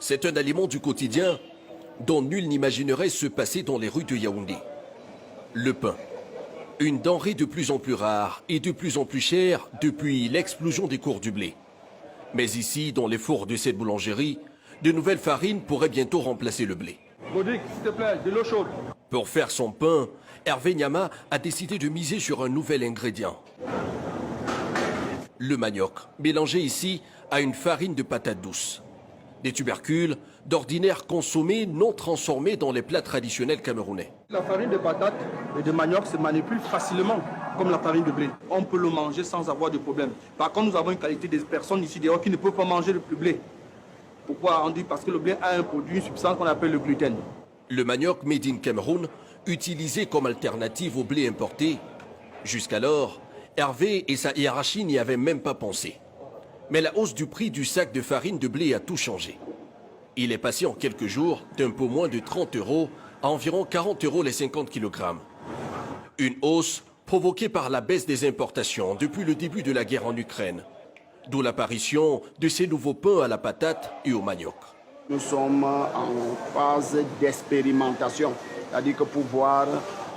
C'est un aliment du quotidien dont nul n'imaginerait se passer dans les rues de Yaoundé. Le pain, une denrée de plus en plus rare et de plus en plus chère depuis l'explosion des cours du blé. Mais ici, dans les fours de cette boulangerie, de nouvelles farines pourraient bientôt remplacer le blé. Bodic, s'il te plaît, de l'eau chaude. Pour faire son pain, Hervé Nyama a décidé de miser sur un nouvel ingrédient. Le manioc, mélangé ici à une farine de patates douces. Des tubercules, d'ordinaire consommés, non transformés dans les plats traditionnels camerounais. La farine de patates et de manioc se manipule facilement comme la farine de blé. On peut le manger sans avoir de problème. Par contre, nous avons une qualité des personnes ici dehors qui ne peuvent pas manger le blé. Pourquoi on dit? Parce que le blé a un produit, une substance qu'on appelle le gluten. Le manioc made in Cameroun, utilisé comme alternative au blé importé. Jusqu'alors, Hervé et sa hiérarchie n'y avaient même pas pensé. Mais la hausse du prix du sac de farine de blé a tout changé. Il est passé en quelques jours d'un peu moins de 30 € à environ 40 € les 50 kg. Une hausse provoquée par la baisse des importations depuis le début de la guerre en Ukraine. D'où l'apparition de ces nouveaux pains à la patate et au manioc. Nous sommes en phase d'expérimentation, c'est-à-dire que pour voir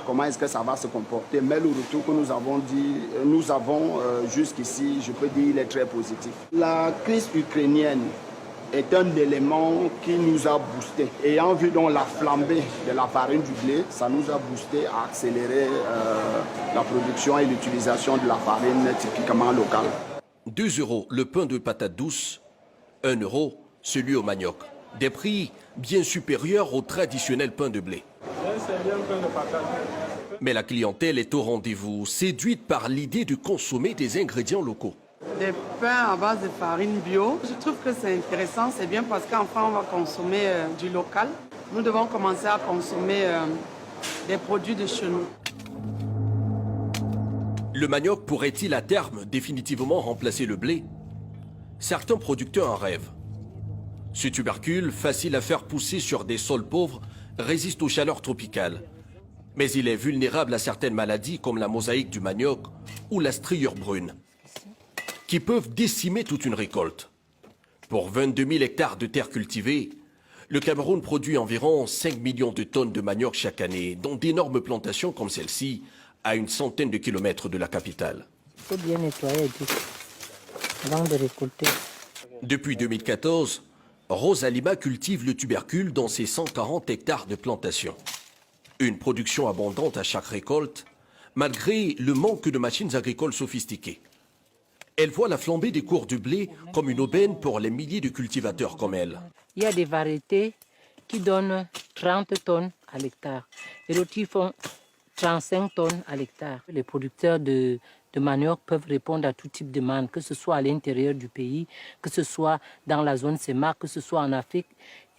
comment est-ce que ça va se comporter. Mais le retour que nous avons jusqu'ici, je peux dire, il est très positif. La crise ukrainienne est un élément qui nous a boosté. Ayant vu donc la flambée de la farine du blé, ça nous a boosté à accélérer la production et l'utilisation de la farine typiquement locale. 2 € le pain de patates douces, 1 € celui au manioc. Des prix bien supérieurs au traditionnel pain de blé. Mais la clientèle est au rendez-vous, séduite par l'idée de consommer des ingrédients locaux. Des pains à base de farine bio, je trouve que c'est intéressant, c'est bien parce qu'enfin on va consommer du local. Nous devons commencer à consommer des produits de chez nous. Le manioc pourrait-il à terme définitivement remplacer le blé? Certains producteurs en rêvent. Ce tubercule, facile à faire pousser sur des sols pauvres, résiste aux chaleurs tropicales. Mais il est vulnérable à certaines maladies comme la mosaïque du manioc ou la striure brune, qui peuvent décimer toute une récolte. Pour 22 000 hectares de terres cultivées, le Cameroun produit environ 5 millions de tonnes de manioc chaque année, dont d'énormes plantations comme celle-ci, à une centaine de kilomètres de la capitale. Il faut bien nettoyer avant de récolter. Depuis 2014, Rose Alima cultive le tubercule dans ses 140 hectares de plantation. Une production abondante à chaque récolte, malgré le manque de machines agricoles sophistiquées. Elle voit la flambée des cours du blé comme une aubaine pour les milliers de cultivateurs comme elle. Il y a des variétés qui donnent 30 tonnes à l'hectare et d'autres qui font 35 tonnes à l'hectare. Les producteurs de manioc peuvent répondre à tout type de demande, que ce soit à l'intérieur du pays, que ce soit dans la zone CEMAC, que ce soit en Afrique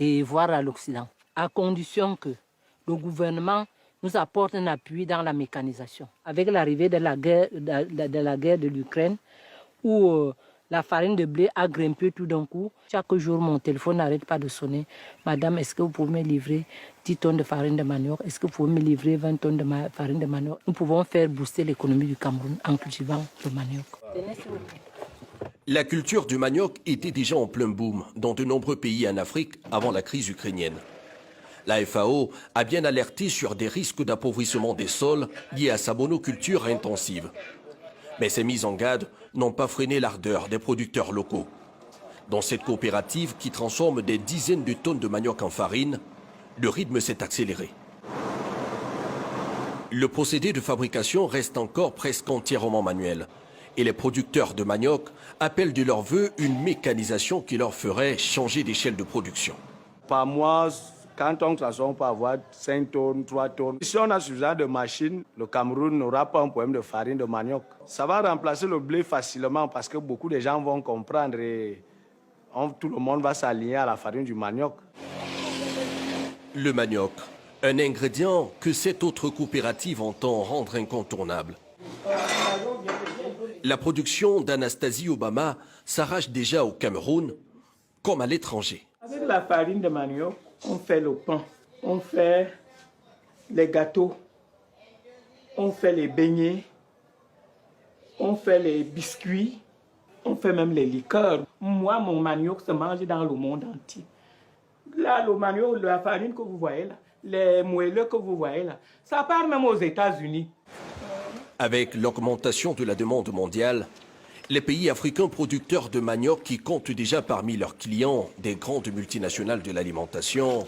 et voire à l'Occident. À condition que le gouvernement nous apporte un appui dans la mécanisation. Avec l'arrivée de la guerre de l'Ukraine, où la farine de blé a grimpé tout d'un coup. Chaque jour, mon téléphone n'arrête pas de sonner. Madame, est-ce que vous pouvez me livrer 10 tonnes de farine de manioc? Est-ce que vous pouvez me livrer 20 tonnes de farine de manioc? Nous pouvons faire booster l'économie du Cameroun en cultivant le manioc. La culture du manioc était déjà en plein boom dans de nombreux pays en Afrique avant la crise ukrainienne. La FAO a bien alerté sur des risques d'appauvrissement des sols liés à sa monoculture intensive. Mais ces mises en garde n'ont pas freiné l'ardeur des producteurs locaux. Dans cette coopérative qui transforme des dizaines de tonnes de manioc en farine, le rythme s'est accéléré. Le procédé de fabrication reste encore presque entièrement manuel. Et les producteurs de manioc appellent de leur vœu une mécanisation qui leur ferait changer d'échelle de production. Par mois, quand on transforme, on peut avoir 5 tonnes, 3 tonnes. Si on a suffisamment de machines, le Cameroun n'aura pas un problème de farine de manioc. Ça va remplacer le blé facilement parce que beaucoup de gens vont comprendre et tout le monde va s'aligner à la farine du manioc. Le manioc, un ingrédient que cette autre coopérative entend rendre incontournable. La production d'Anastasie Obama s'arrache déjà au Cameroun comme à l'étranger. Avec la farine de manioc, on fait le pain, on fait les gâteaux, on fait les beignets, on fait les biscuits, on fait même les liqueurs. Moi, mon manioc se mange dans le monde entier. Là, le manioc, la farine que vous voyez là, les moelleux que vous voyez là, ça part même aux États-Unis. Avec l'augmentation de la demande mondiale, les pays africains producteurs de manioc qui comptent déjà parmi leurs clients des grandes multinationales de l'alimentation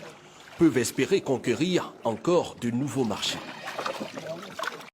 peuvent espérer conquérir encore de nouveaux marchés.